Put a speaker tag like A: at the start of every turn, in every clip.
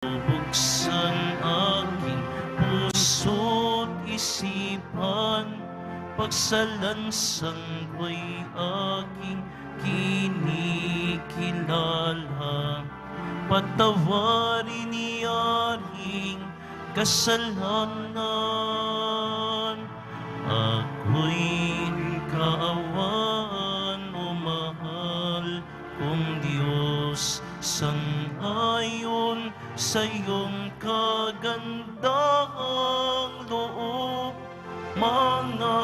A: Buksan aking puso't isipan, pagsalansan ko'y aking kinikilala. Patawarin ni Yaring kasalanan, ako'y kaawaan o mahal kong Diyos, sangayon sa iyong kagandahang loob. Mga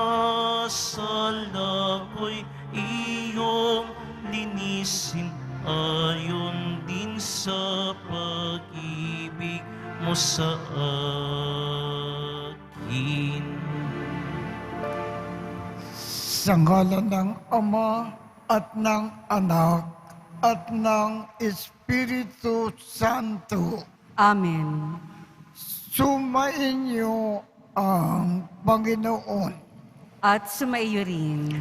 A: sala ko'y iyong linisin, ayon din sa pag-ibig mo sa akin.
B: Sa ngalan ng Ama at ng Anak at ng Espiritu Santo.
C: Amen.
B: Sumainyo ang Panginoon.
C: At sumaiyo rin.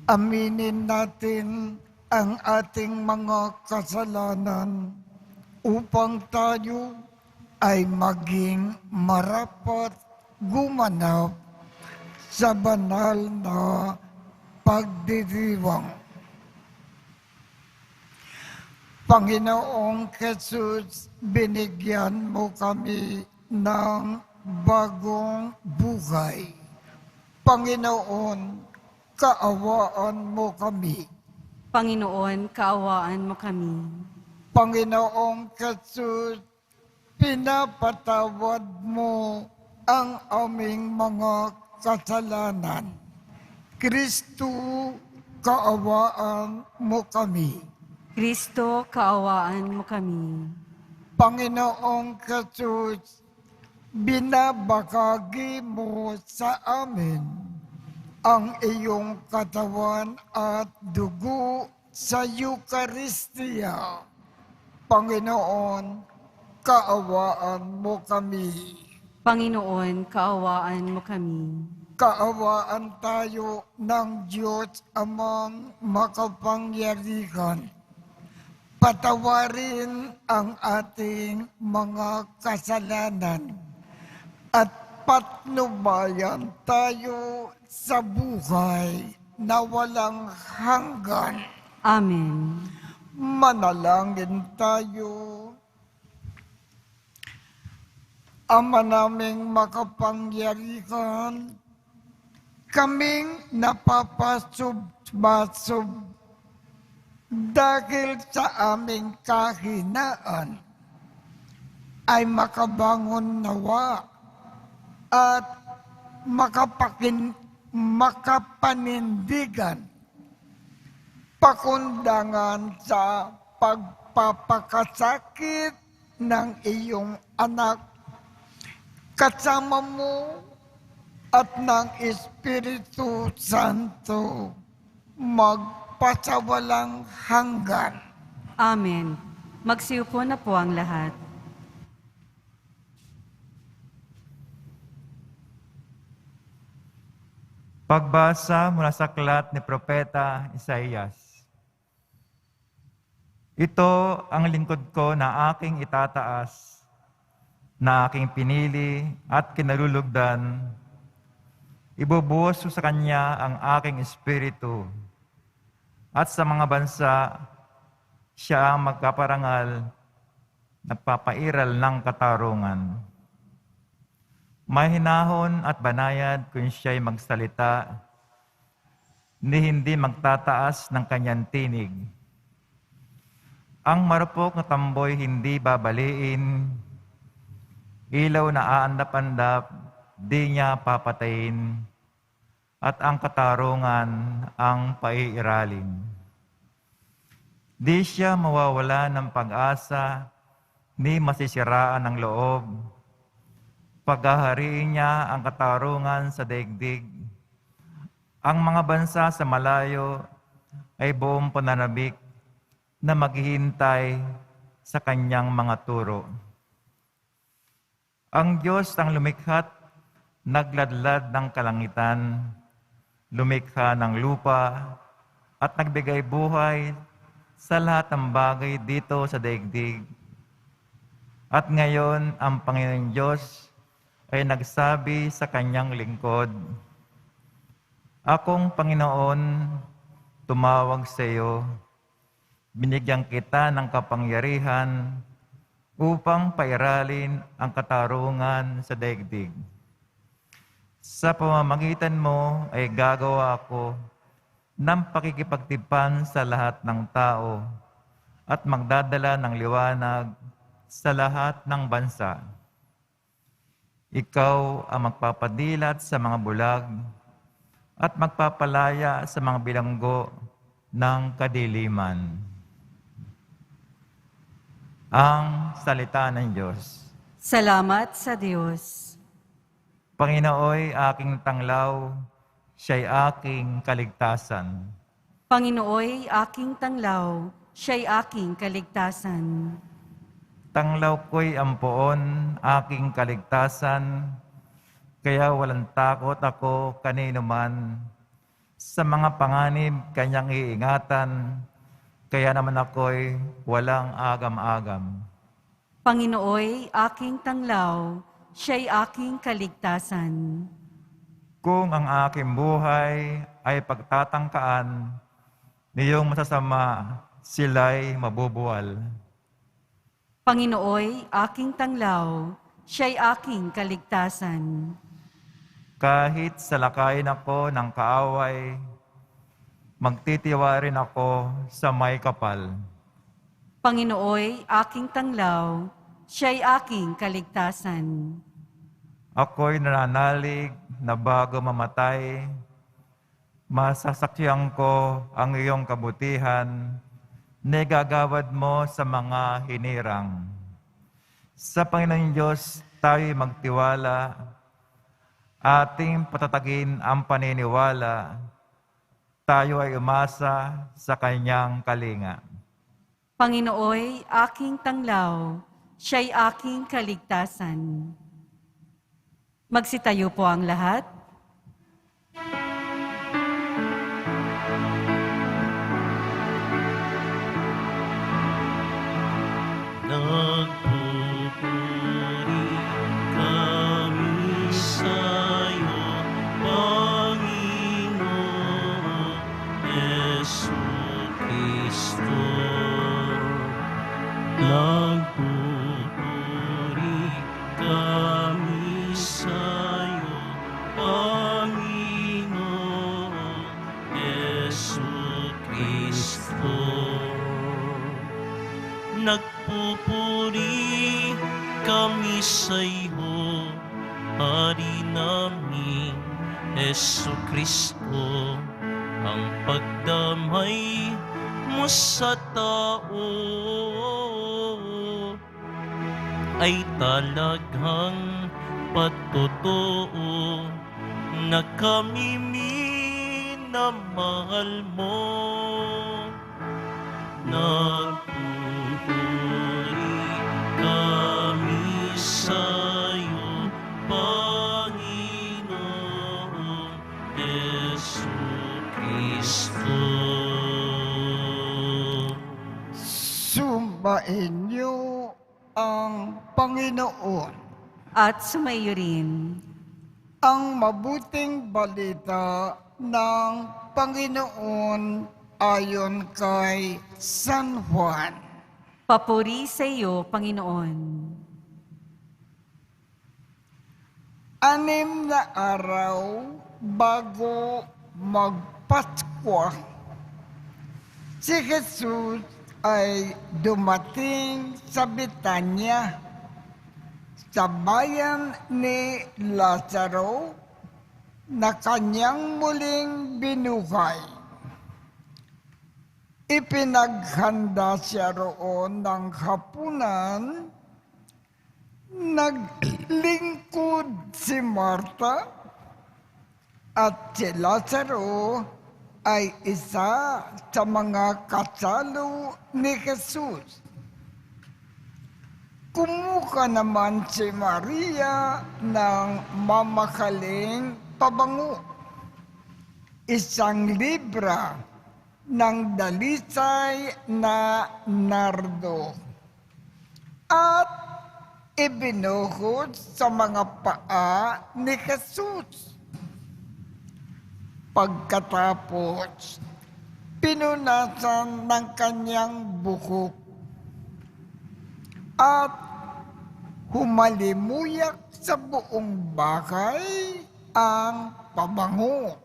B: Aminin natin ang ating mga kasalanan upang tayo ay maging marapat gumanap sa banal na pagdiriwang. Panginoong Jesus, binigyan mo kami ng bagong buhay. Panginoon, kaawaan mo kami.
C: Panginoon, kaawaan mo kami.
B: Panginoong Jesus, pinapatawad mo ang aming mga kasalanan. Kristo, kaawaan mo kami.
C: Kristo, kaawaan mo kami.
B: Panginoong Jesus, binabahagi mo sa amin ang iyong katawan at dugo sa Eucharistia. Panginoon, kaawaan mo kami.
C: Panginoon, kaawaan mo kami.
B: Kaawaan tayo ng Diyos Amang makapangyarihan. Patawarin ang ating mga kasalanan at patnubayan tayo sa buhay na walang hanggan.
C: Amen.
B: Manalangin tayo. Ama naming makapangyarihan, kaming napapasub-basub dahil sa aming kahinaan ay makabangon nawa at makapanindigan pakundangan sa pagpapakasakit ng iyong anak kasama mo at ng Espiritu Santo magpasawalang hanggan.
C: Amen. Magsiupo na po ang lahat.
D: Pagbasa mula sa aklat ni Propeta Isaías. Ito ang lingkod ko na aking itataas, na aking pinili at kinalulugdan. Ibubuhos ko sa kanya ang aking espiritu, at sa mga bansa siya ang magkaparangal, nagpapairal ng katarungan. Mahinahon at banayad kung siya'y magsalita, ni hindi magtataas ng kanyang tinig. Ang marupok na tamboy hindi babaliin, ilaw na aandap-andap, di niya papatayin, at ang katarungan ang paiiralin. Di siya mawawala ng pag-asa, ni masisiraan ng loob. Paghahariin niya ang katarungan sa daigdig. Ang mga bansa sa malayo ay buong pananabik na maghihintay sa kanyang mga turo. Ang Diyos ang lumikha't nagladlad ng kalangitan, lumikha ng lupa at nagbigay buhay sa lahat ng bagay dito sa daigdig. At ngayon, ang Panginoon Diyos ay nagsabi sa kanyang lingkod, Akong Panginoon, tumawag sa iyo, binigyan kita ng kapangyarihan upang pairalin ang katarungan sa daigdig. Sa pamamagitan mo ay gagawa ako ng pakikipagtipan sa lahat ng tao at magdadala ng liwanag sa lahat ng bansa. Ikaw ang magpapadilat sa mga bulag at magpapalaya sa mga bilanggo ng kadiliman. Ang salita ng Diyos.
C: Salamat sa Diyos.
D: Panginooy aking tanglaw, siya'y aking kaligtasan.
C: Panginooy aking tanglaw, siya'y aking kaligtasan.
D: Tanglaw ko'y ampoon, aking kaligtasan, kaya walang takot ako kanino man. Sa mga panganib kanyang iingatan, kaya naman ako'y walang agam-agam.
C: Panginooy aking tanglaw, siya'y aking kaligtasan.
D: Kung ang aking buhay ay pagtatangkaan, niyong masasama sila'y mabubuwal.
C: Panginooy aking tanglaw, siya'y aking kaligtasan.
D: Kahit salakayin ako ng kaaway, magtitiwa rin ako sa may kapal.
C: Panginooy aking tanglaw, siya'y aking kaligtasan.
D: Ako'y nananalig na bago mamatay, masasakyan ko ang iyong kabutihan, nagagawad mo sa mga hinirang. Sa Panginoon Diyos tayo'y magtiwala, ating patatagin ang paniniwala, tayo ay umasa sa kanyang kalinga.
C: Panginooy aking tanglaw, siya'y aking kaligtasan. Magsitayo po ang lahat.
A: Nagpupuri kami sa'yo, Panginoon Jesucristo. Nagpupuri kami sa'yo, Panginoon Jesucristo. Nagpupuri kami sa iyo, Hari namin, Jesucristo, ang pagdamay mo sa tao ay talagang patotoo na kami minamahal mo. Nagpupuri kami sa'yo, Panginoon Jesucristo.
B: Sumbain niyo ang Panginoon.
C: At sumaiyo rin.
B: Ang mabuting balita ng Panginoon ayon kay San Juan.
C: Papuri sa iyo, Panginoon.
B: 6 na araw bago magpaskwa, si Jesus ay dumating sa Betania, sa bayan ni Lazaro na kanyang muling binuhay. Ipinaghanda siya roon ng hapunan. Naglingkod si Marta at si Lazaro ay isa sa mga kasalo ni Jesus. Kumuha naman si Maria ng mamakaling pabango, 1 libra ng dalisay na nardo, at ibinuhod sa mga paa ni Jesus. Pagkatapos, pinunasan ng kanyang buhok at humalimuyak sa buong bahay ang pabango.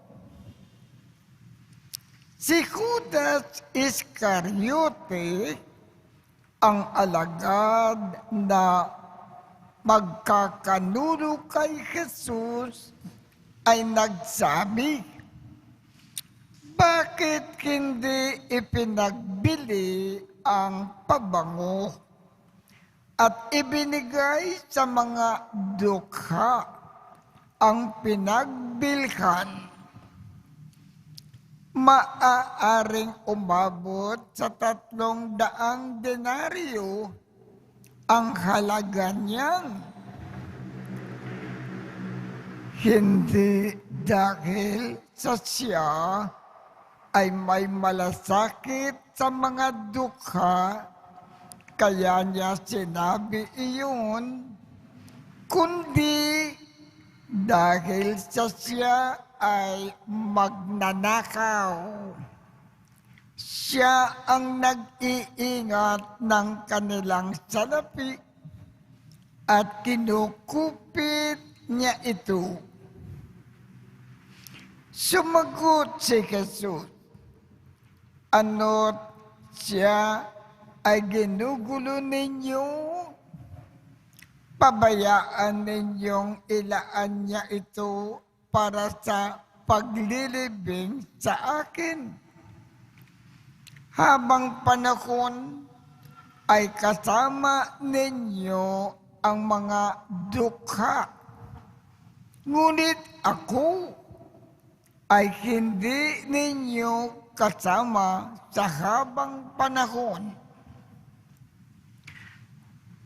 B: Si Judas Iscariote, ang alagad na magkakanulo kay Jesus, ay nagsabi, "Bakit hindi ipinagbili ang pabango at ibinigay sa mga dukha ang pinagbilhan? Maaaring umabot sa 300 denaryo ang halaga niyan." Hindi dahil sa siya ay may malasakit sa mga dukha, kaya niya sinabi iyon, kundi dahil sa siya ay magnanakaw. Siya ang nag-iingat ng kanilang salapi at kinukupit niya ito. Sumagot si Jesus, "Ano't siya ay ginugulo ninyo? Pabayaan ninyong ilaan niya ito para sa paglilibing sa akin. Habang panahon ay kasama ninyo ang mga dukha. Ngunit ako ay hindi ninyo kasama sa habang panahon."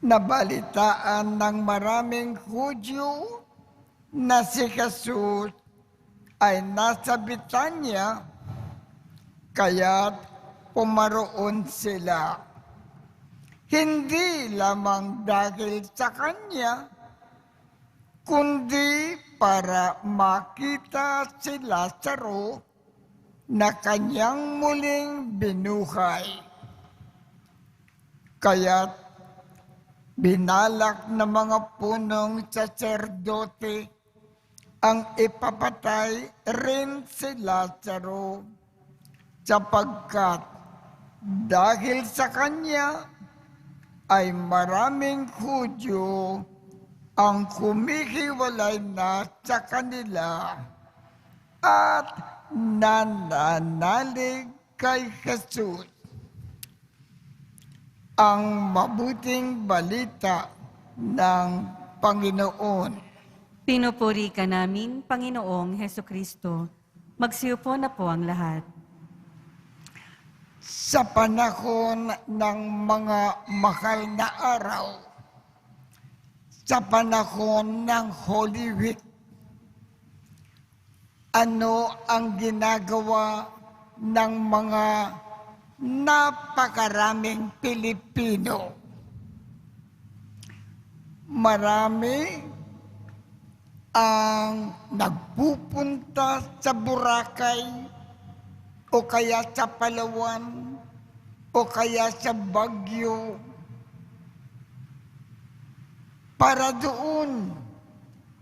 B: Nabalitaan ng maraming Hudyo na si Jesus ay nasa Betanya, kaya't pumaroon sila. Hindi lamang dahil sa kanya, kundi para makita si Lazaro na kanyang muling binuhay. Kaya't binalak ng mga punong saserdote ang ipapatay rin si Lazaro, sapagkat dahil sa kanya ay maraming Hudyo ang humihiwalay na sa kanila at nananalig kay Jesus. Ang mabuting balita ng Panginoon.
C: Pinupuri ka namin, Panginoong Hesukristo. Magsiupo na po ang lahat.
B: Sa panahon ng mga mahal na araw, sa panahon ng Holy Week, ano ang ginagawa ng mga napakaraming Pilipino? Marami ang nagpupunta sa Boracay o kaya sa Palawan o kaya sa Baguio para doon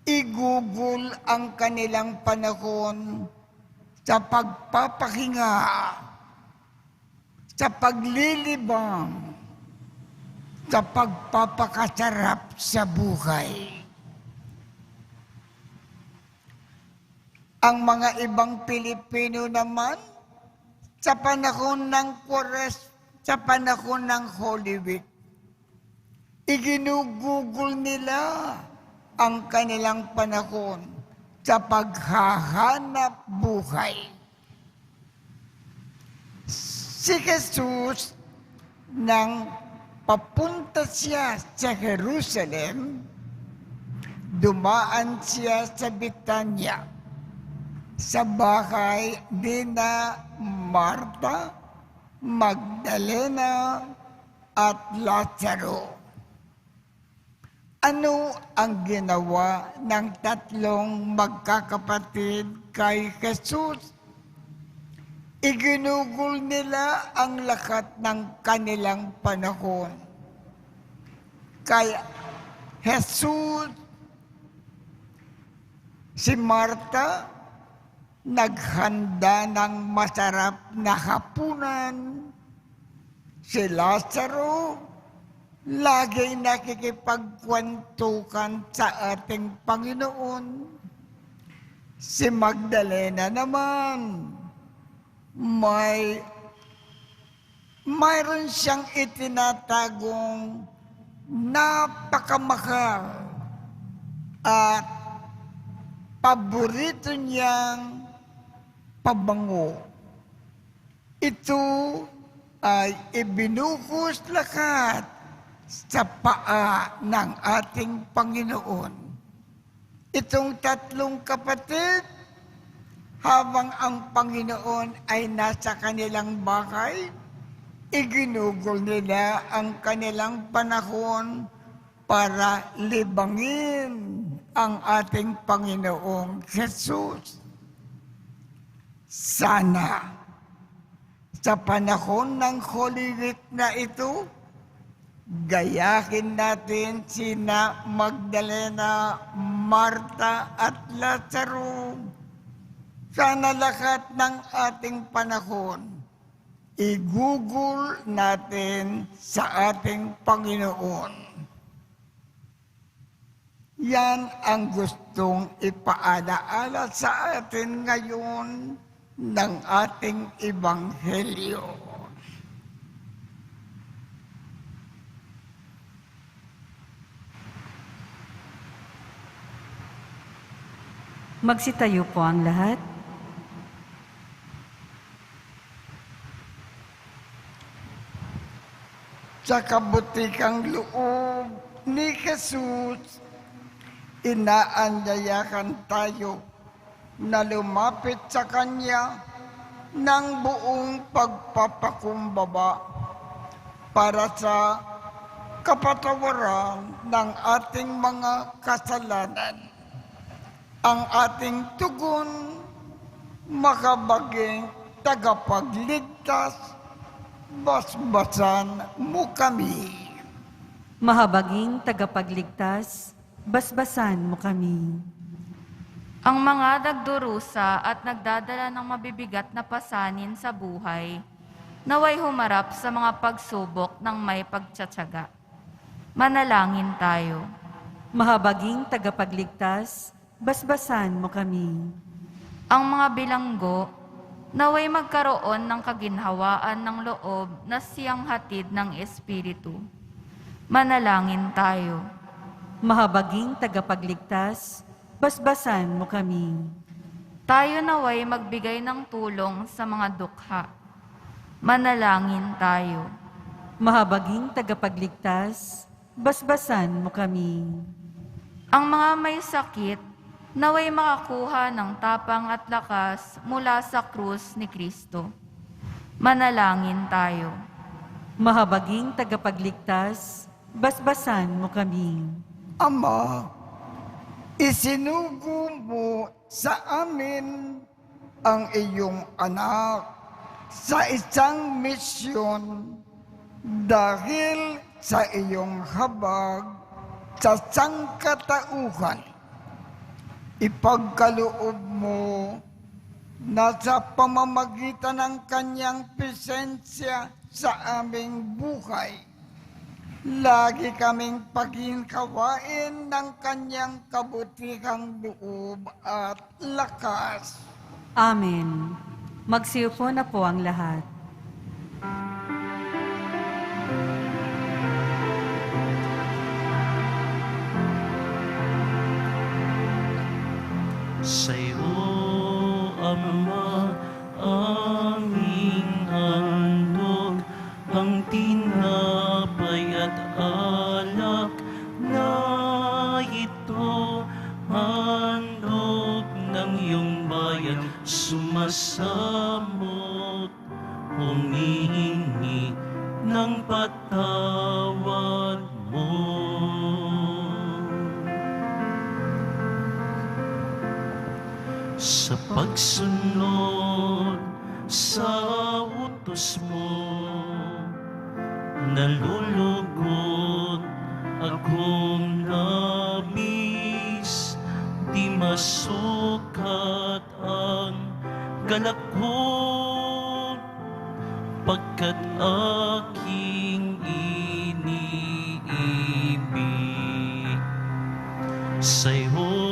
B: igugol ang kanilang panahon sa pagpapahinga, sa paglilibang, sa pagpapakasarap sa buhay. Ang mga ibang Pilipino naman, sa panahon ng sa panahon ng Holy Week, iginugugol nila ang kanilang panahon sa paghahanap buhay. Si Jesus, nang papunta siya sa Jerusalem, dumaan siya sa Betanya, sa bahay ni na Marta, Magdalena at Lazaro. Ano ang ginawa ng tatlong magkakapatid kay Jesus? Iginugol nila ang lakat ng kanilang panahon. Kay Jesus, si Marta, naghanda ng masarap na hapunan. Si Lazaro, lagi nakikipagkwentuhan sa ating Panginoon. Si Magdalena naman, mayroon siyang itinatagong napakamahal at paborito niyang pabango. Ito ay ibinuhos lahat sa paa ng ating Panginoon. Itong tatlong kapatid, habang ang Panginoon ay nasa kanilang bahay, iginugol nila ang kanilang panahon para libangin ang ating Panginoong Jesus. Sana sa panahon ng Holy Week na ito, gayahin natin sina Magdalena, Marta at Lazaro. Sana lahat ng ating panahon, igugol natin sa ating Panginoon. Yan ang gustong ipaalaala sa atin ngayon ng ating Ebanghelyo.
C: Magsitayo po ang lahat.
B: Sa kabutikang loob ni Jesus, inaanyayahan tayo na lumapit sa Kanya ng buong pagpapakumbaba para sa kapatawaran ng ating mga kasalanan. Ang ating tugon, makabaging tagapagligtas, basbasan mo kami.
C: Mahabaging tagapagligtas, basbasan mo kami.
E: Ang mga nagdurusa at nagdadala ng mabibigat na pasanin sa buhay, naway humarap sa mga pagsubok ng may pagtsatsaga. Manalangin tayo.
C: Mahabaging tagapagligtas, basbasan mo kami.
E: Ang mga bilanggo, naway magkaroon ng kaginhawaan ng loob na siyang hatid ng Espiritu. Manalangin tayo.
C: Mahabaging tagapagligtas, basbasan mo kami.
E: Tayo naway magbigay ng tulong sa mga dukha. Manalangin tayo.
C: Mahabaging tagapagligtas, basbasan mo kami.
E: Ang mga may sakit, naway makakuha ng tapang at lakas mula sa krus ni Kristo. Manalangin tayo.
C: Mahabaging tagapagligtas, basbasan mo kami.
B: Ama, isinugo mo sa amin ang iyong anak sa isang misyon dahil sa iyong habag sa sangkatauhan. Ipagkaloob mo na sa pamamagitan ng kanyang presensya sa aming buhay, lagi kaming paghinkawain ng kanyang kabutihang loob at lakas.
C: Amen. Magsiupo na po ang lahat.
A: Sa'yo, Ama, aming handog, ang tinapay at alak na ito, handog ng iyong bayan, sumasamot, humihingi ng patawad mo. sa pagsunod sa utos mo. Nalulugod akong labis, di masukat ang galak ko, pagkat aking iniibig. Sa'yo,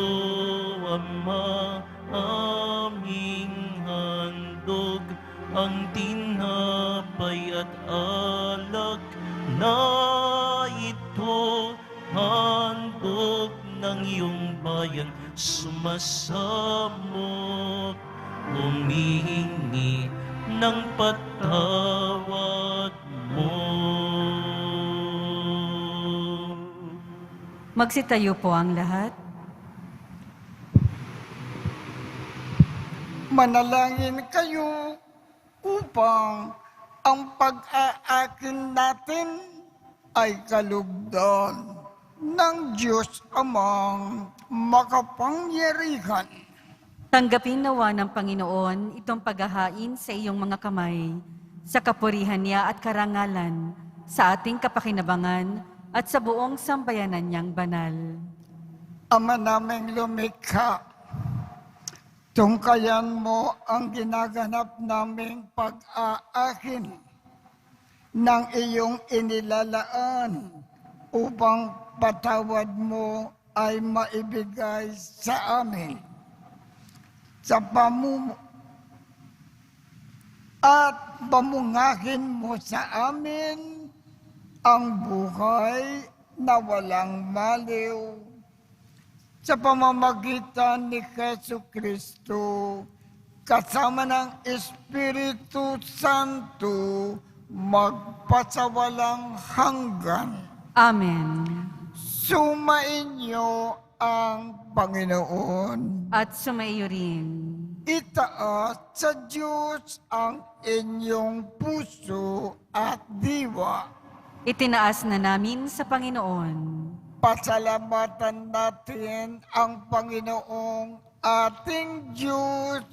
A: Ama, aming handog ang tinapay at alak na ito, handog ng iyong bayan, sumasamot, humihingi ng patawad mo.
C: Magsitayo po ang lahat.
B: Manalangin kayo upang ang pag-aakin natin ay kalugdan ng Diyos Amang makapangyarihan.
C: Tanggapin nawa ng Panginoon itong paghahain sa iyong mga kamay, sa kapurihan niya at karangalan, sa ating kapakinabangan at sa buong sambayanan niyang banal.
B: Ama naming lumikha, tungkayan mo ang ginaganap naming pag-aakin ng iyong inilalaan upang patawad mo ay maibigay sa amin. Sa at pamungahin mo sa amin ang buhay na walang maliw sa pamamagitan ni Jesucristo, kasama ng Espiritu Santo, magpasawalang hanggan.
C: Amen.
B: Sumainyo ang Panginoon.
C: At sumaiyo rin.
B: Itaas sa Diyos ang inyong puso at diwa.
C: Itinaas na namin sa Panginoon.
B: Pasalamatan natin ang Panginoong ating Diyos.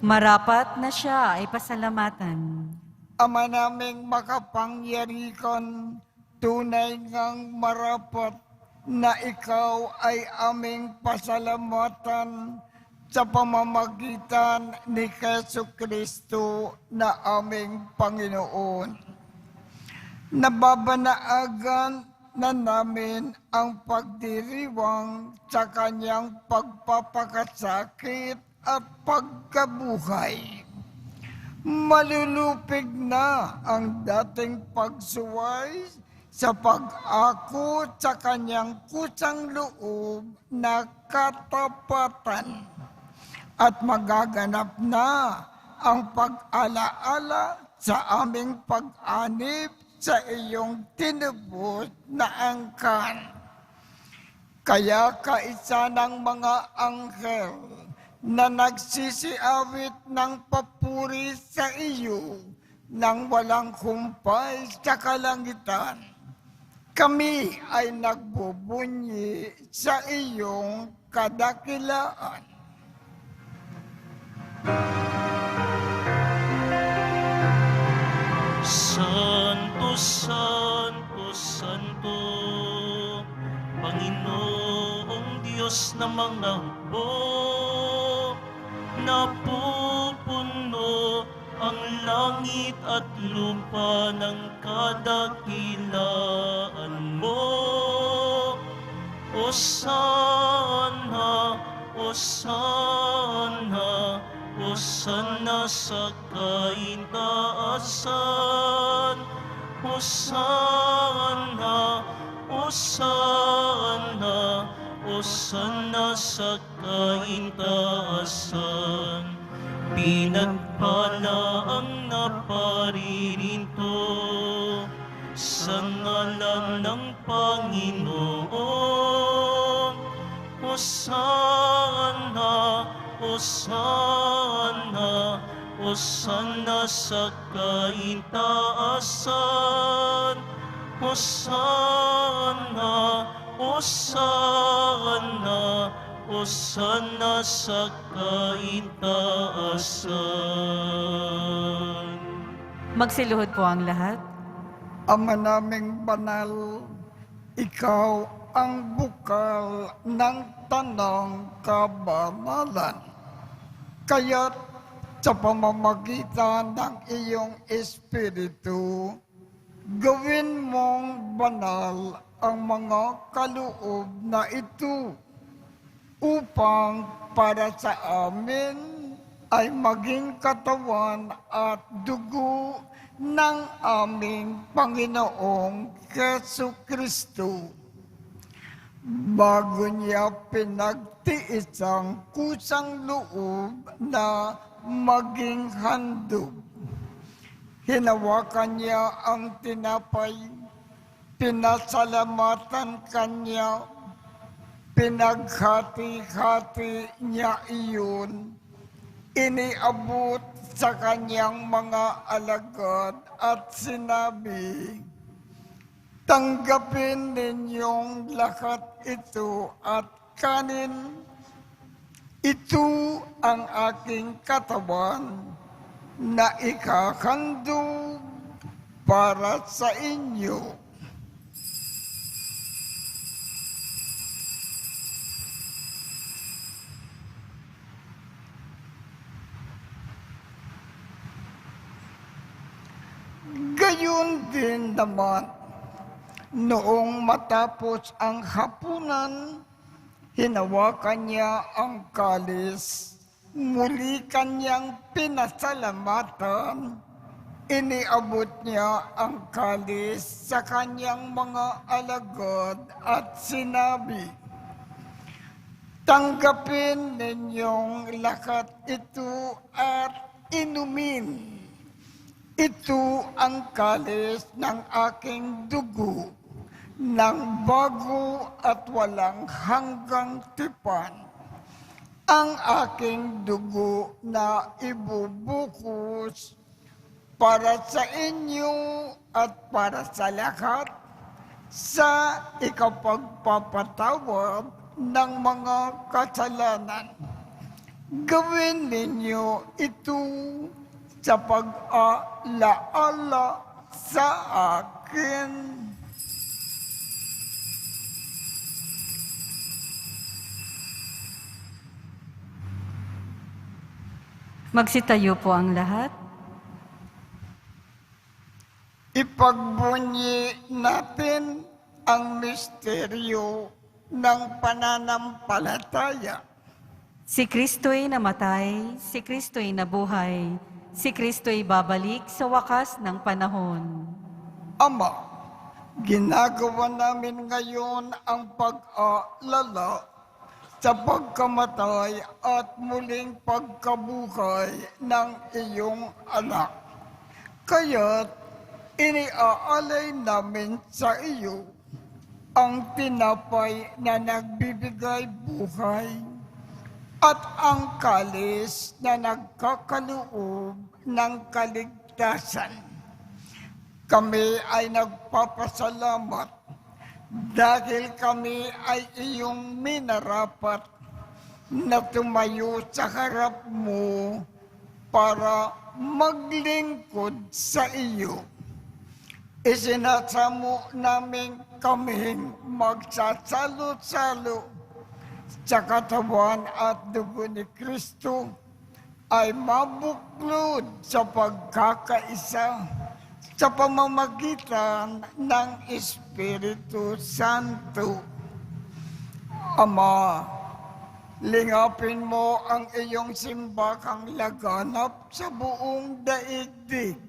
C: Marapat na siya ay pasalamatan.
B: Ama naming makapangyarihan, tunay ngang marapat na ikaw ay aming pasalamatan sa pamamagitan ni Jesucristo na aming Panginoon. Nababanaagan na namin ang pagdiriwang sa kanyang pagpapakasakit at pagkabuhay. Malulupig na ang dating pagsuway sa pag-ako sa kanyang kusang loob na katapatan at magaganap na ang pag-alaala sa aming pag-anib sa iyong tinubos na angkan. Kaya kaisa ng mga anghel na nagsisiawit ng papuri sa iyo nang walang humpay sa kalangitan, kami ay nagbubunyi sa iyong kadakilaan.
A: Santo, Santo, Santo, Panginoong Diyos ng mga hukbo, napupuno ang langit at lupa ng kadakilaan mo. Hosana, Hosana, Hosana sa kaitaasan. Hosana, Hosana, Hosana sa kaitaasan. Pinagpala ang naparirinto sa ngalan ng Panginoon. Hosana, Hosana, Hosana sa kaitaasan. Hosana, Hosana, Hosana sa kaitaasan.
C: Magsiluhod po ang lahat.
B: Ama naming banal, ikaw ang bukal ng tanang kabanalan. Kaya't sa pamamagitan ng iyong Espiritu, gawin mong banal ang mga kaloob na ito upang para sa amin ay maging katawan at dugo ng aming Panginoong Jesucristo. Bago niya pinagtiis ang kusang loob na maging handog, hinawakan niya ang tinapay, pinasalamatan kanya, pinaghati-hati niya iyon, iniabot sa kanyang mga alagad at sinabi, "Tanggapin ninyong lahat ito at kanin. Ito ang aking katawan na ikahandog para sa inyo." Gayon din naman, noong matapos ang hapunan, hinawakan niya ang kalis, muli kanyang pinasalamatan, iniabot niya ang kalis sa kanyang mga alagad at sinabi, "Tanggapin ninyong lahat ito at inumin. Ito ang kalis ng aking dugo, ng bago at walang hanggang tipan. Ang aking dugo na ibubukos para sa inyo at para sa lahat sa ikapagpapatawad ng mga kasalanan. Gawin ninyo ito sa pag-alaala sa akin."
C: Magsitayo po ang lahat.
B: Ipagbunyi natin ang misteryo ng pananampalataya.
C: Si Kristo'y namatay, si Kristo'y nabuhay, si Kristo'y babalik sa wakas ng panahon.
B: Ama, ginagawa namin ngayon ang pag-aalala sa pagkamatay at muling pagkabuhay ng iyong anak. Kaya't iniaalay namin sa iyo ang tinapay na nagbibigay buhay at ang kalis na nagkakaloob ng kaligtasan. Kami ay nagpapasalamat dahil kami ay iyong minarapat na tumayo sa harap mo para maglingkod sa iyo. Isinasamo namin kaming magsasalo-salo sa katawan at dugo ni Kristo ay mabuklod sa pagkakaisa sa pamamagitan ng Espiritu Santo. Ama, lingapin mo ang iyong simbahang laganap sa buong daigdig.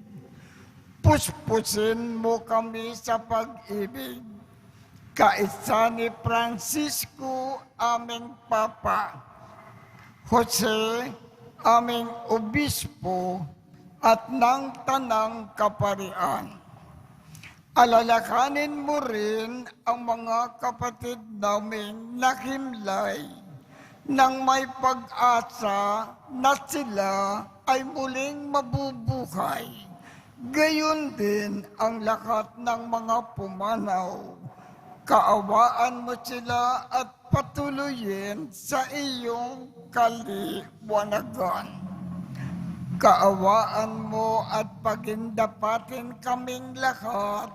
B: Puspusin mo kami sa pag-ibig. Kaisa ni Francisco, aming Papa, Jose, aming Obispo, at ng Tanang Kaparian. Alalakanin mo rin ang mga kapatid naming nakimlay nang may pag-asa na sila ay muling mabubuhay. Gayon din ang lahat ng mga pumanaw. Kaawaan mo sila at patuloyin sa iyong kaliwanagan. Kaawaan mo at pagindapatin kaming lahat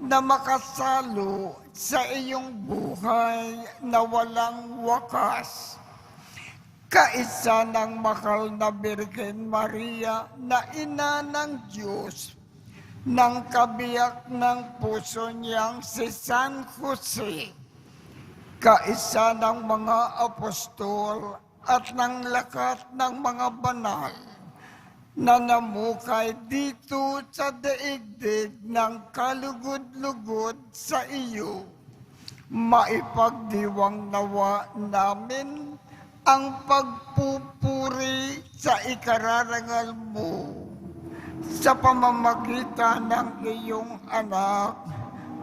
B: na makasalo sa iyong buhay na walang wakas. Kaisa ng mahal na Birhen Maria na ina ng Diyos, ng kabiyak ng puso niyang si San Jose, kaisa ng mga apostol at ng lakat ng mga banal na namukay dito sa daigdig ng kalugod-lugod sa iyo, maipagdiwang nawa namin ang pagpupuri sa ikararangal mo sa pamamagitan ng iyong anak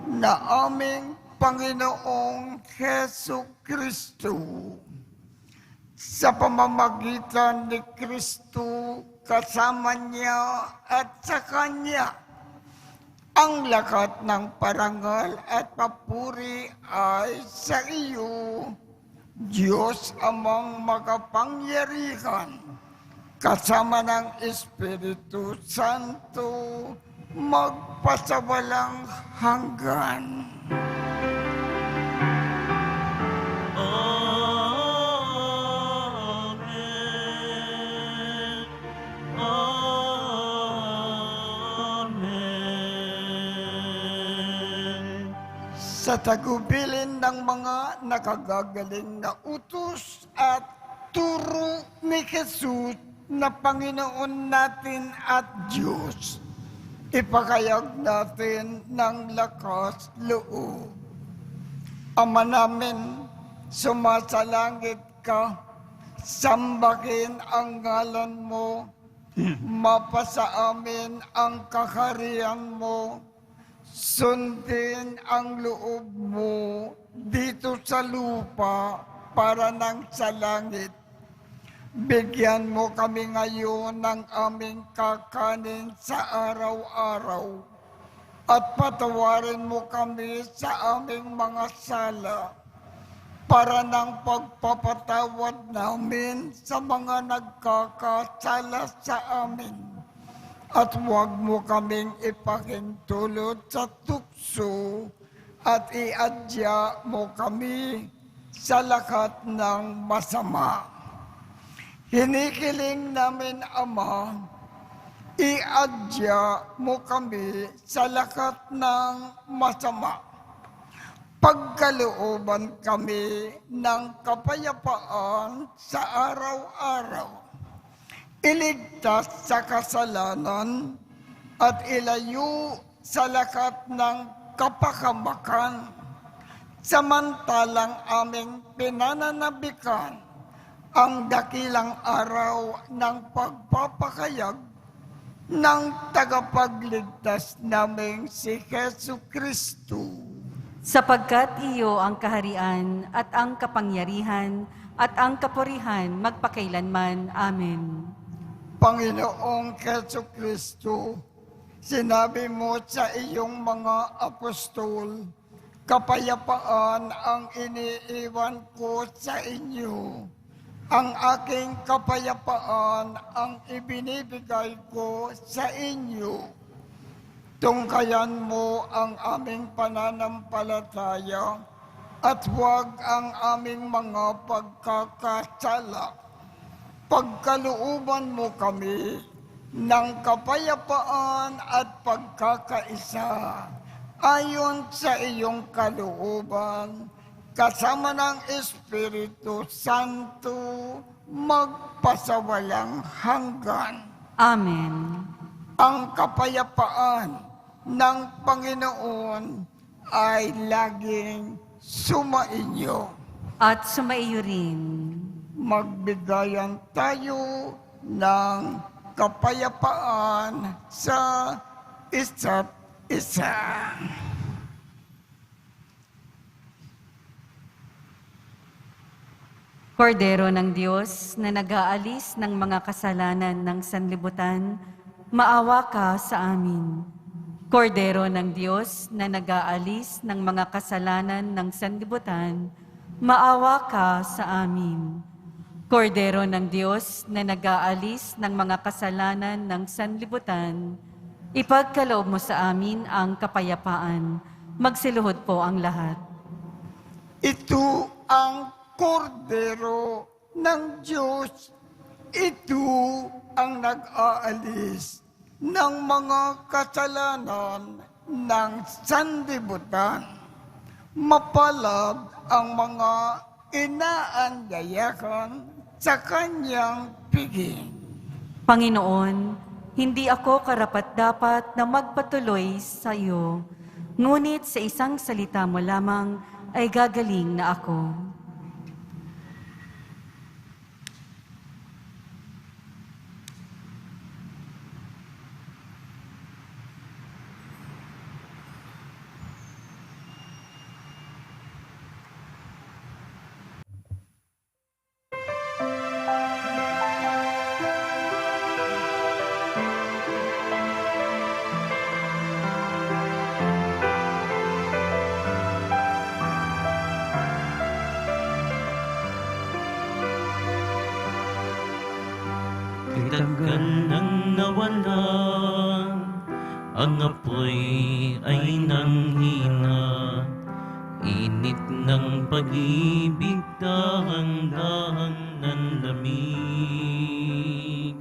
B: na aming Panginoong Hesu Kristo. Sa pamamagitan ni Kristo, kasama niya at sa Kanya, ang lakat ng parangal at papuri ay sa iyo, Diyos Amang makapangyarihan, kasama ng Espiritu Santo, magpasawalang hanggan.
A: Amen. Amen.
B: Sa tagubilin ng mga nakagagaling na utos at turo ni Jesus na Panginoon natin at Diyos, ipakayag natin ng lakas loob. Ama namin, sumasalangit ka, sambahin ang ngalan mo, mapasa amin ang kaharian mo, sundin ang loob mo dito sa lupa para nang sa langit. Bigyan mo kami ngayon ng aming kakanin sa araw-araw at patawarin mo kami sa aming mga sala para ng pagpapatawad namin sa mga nagkakasala sa amin. At huwag mo kaming ipahintulot sa tukso at iadya mo kami sa lahat ng masama. Hinikiling namin, Ama, iadya mo kami sa lahat ng masama. Pagkalooban kami ng kapayapaan sa araw-araw. Iligtas sa kasalanan at ilayo sa lahat ng kapahamakan, samantalang aming pinananabikan ang dakilang araw ng pagpapakayag ng tagapagligtas naming si Hesu Kristo.
C: Sapagkat iyo ang kaharian at ang kapangyarihan at ang kapurihan magpakailanman. Amen.
B: Panginoong Hesu Kristo, sinabi mo sa iyong mga apostol, kapayapaan ang iniiwan ko sa inyo. Ang aking kapayapaan ang ibinibigay ko sa inyo. Tungkayan mo ang aming pananampalataya at huwag ang aming mga pagkakasala. Pagkalooban mo kami ng kapayapaan at pagkakaisa ayon sa iyong kalooban, kasama ng Espiritu Santo, magpasawalang hanggan.
C: Amen.
B: Ang kapayapaan ng Panginoon ay laging sumainyo.
C: At sumaiyo rin.
B: Magbigayan tayo ng kapayapaan sa isa't isa.
C: Kordero ng Diyos na nag-aalis ng mga kasalanan ng sanlibutan, maawa ka sa amin. Kordero ng Diyos na nag-aalis ng mga kasalanan ng sanlibutan, Maawa ka sa amin. Kordero ng Diyos na nag-aalis ng mga kasalanan ng sanlibutan, ipagkaloob mo sa amin ang kapayapaan. Magsiluhod po ang lahat.
B: Ito ang kordero ng Diyos. Ito ang nag-aalis ng mga kasalanan ng sanlibutan. Mapalad ang mga inaanyayahan sa kanyang piging.
C: Panginoon, hindi ako karapat-dapat na magpatuloy sa iyo, ngunit sa isang salita mo lamang ay gagaling na ako.
A: Tagal nang nawalan, ang apoy ay nanghina. Init ng pag-ibig, dahan-dahan ng lamig.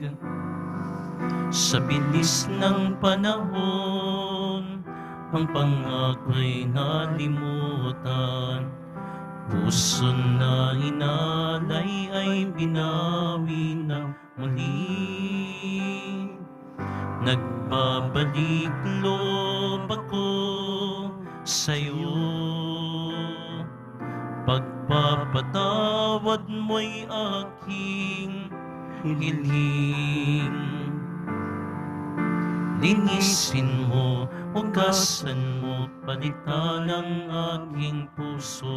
A: Sa bilis ng panahon, ang pangako'y nalimutan. Puso na inalay ay binawi ng muli. Nagbabalik loob ako sa'yo. Pagpapatawad mo'y aking hiling. Linisin mo, hugasan mo, palitan ang aking puso.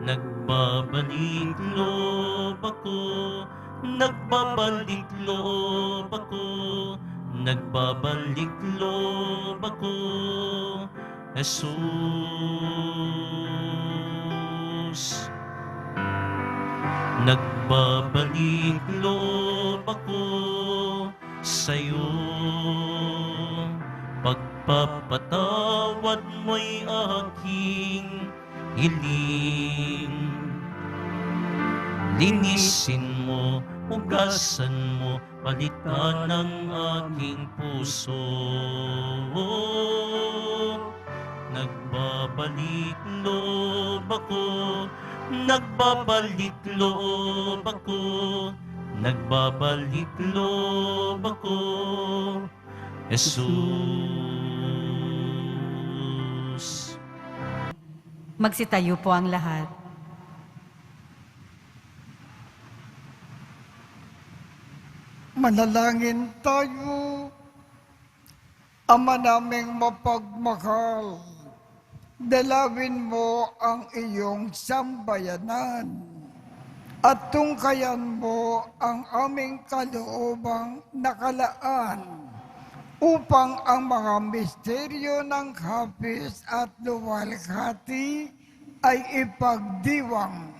A: Nagbabalik loob ako, nagbabalik loob ako, nagbabalik loob ako, Jesus. Nagbabalik loob ako sa'yo. Pagpapatawad mo'y aking hiling. Linisin mo, hugasan mo, palitan ang aking puso. Nagbabalik loob ako, nagbabalik loob ako, nagbabalik loob ako, Jesus.
C: Magsitayo po ang lahat.
B: Manalangin tayo. Ama naming mapagmahal, dalawin mo ang iyong sambayanan at tungkayan mo ang aming kaloobang nakalaan upang ang mga misteryo ng hapis at luwalhati ay ipagdiwang.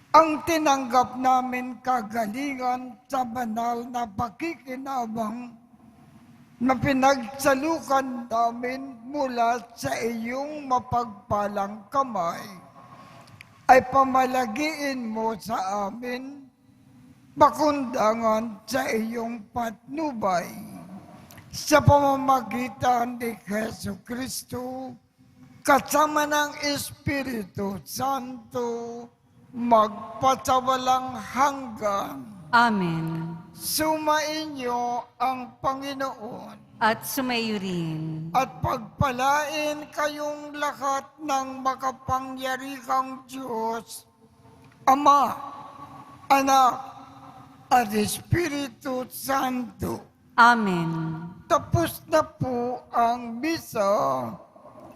B: Ang tinanggap namin kagalingan sa banal na pakikinabang na pinagsalukan namin mula sa iyong mapagpalang kamay, ay pamalagiin mo sa amin, makundangan sa iyong patnubay. Sa pamamagitan ni Jesucristo, kasama ng Espiritu Santo, magpasawalang hanggan.
C: Amen.
B: Sumainyo ang Panginoon
C: At sumayo rin.
B: at pagpalain kayong lahat ng makapangyarihang Diyos, Ama, Anak, at Espiritu Santo.
C: Amen.
B: Tapos na po ang misa.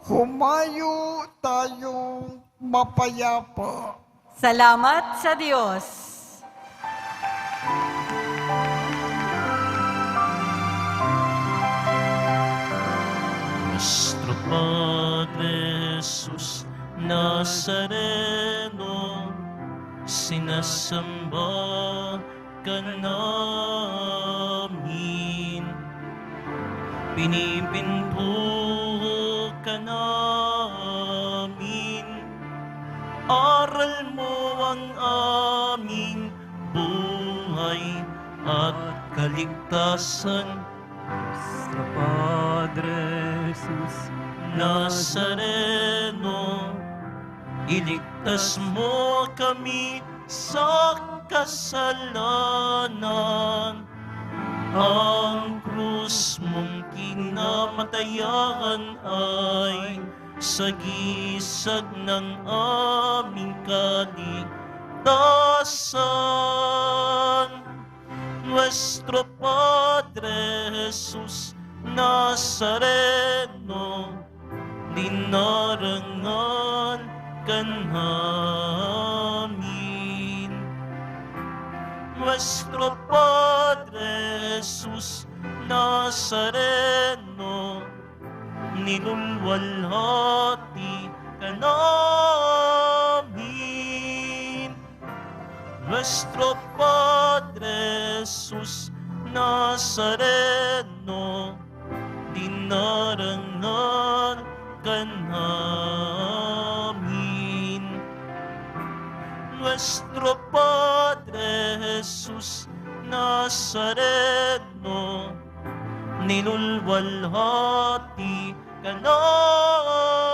B: Humayo tayong mapayapa.
C: Salamat sa Diyos.
A: Nuestro Padre Jesus Nazareno, sinasamba ka namin. Pinipinto ka namin, aral mo ang aming buhay at kaligtasan.
F: Sa Padre Jesus
A: Nazareno, iligtas mo kami sa kasalanan. Ang krus mong kinamatayan ay sagisag ng aming kaligtasan. Nuestro Padre Jesus Nazareno, dinarangan ka namin. Nuestro Padre Jesus Nazareno, nilulwalhati ka namin. Nuestro Padre Jesus Nazareno, dinarangan ka namin. Nuestro Padre Jesus Nazareno, nilulwalhati ka namin.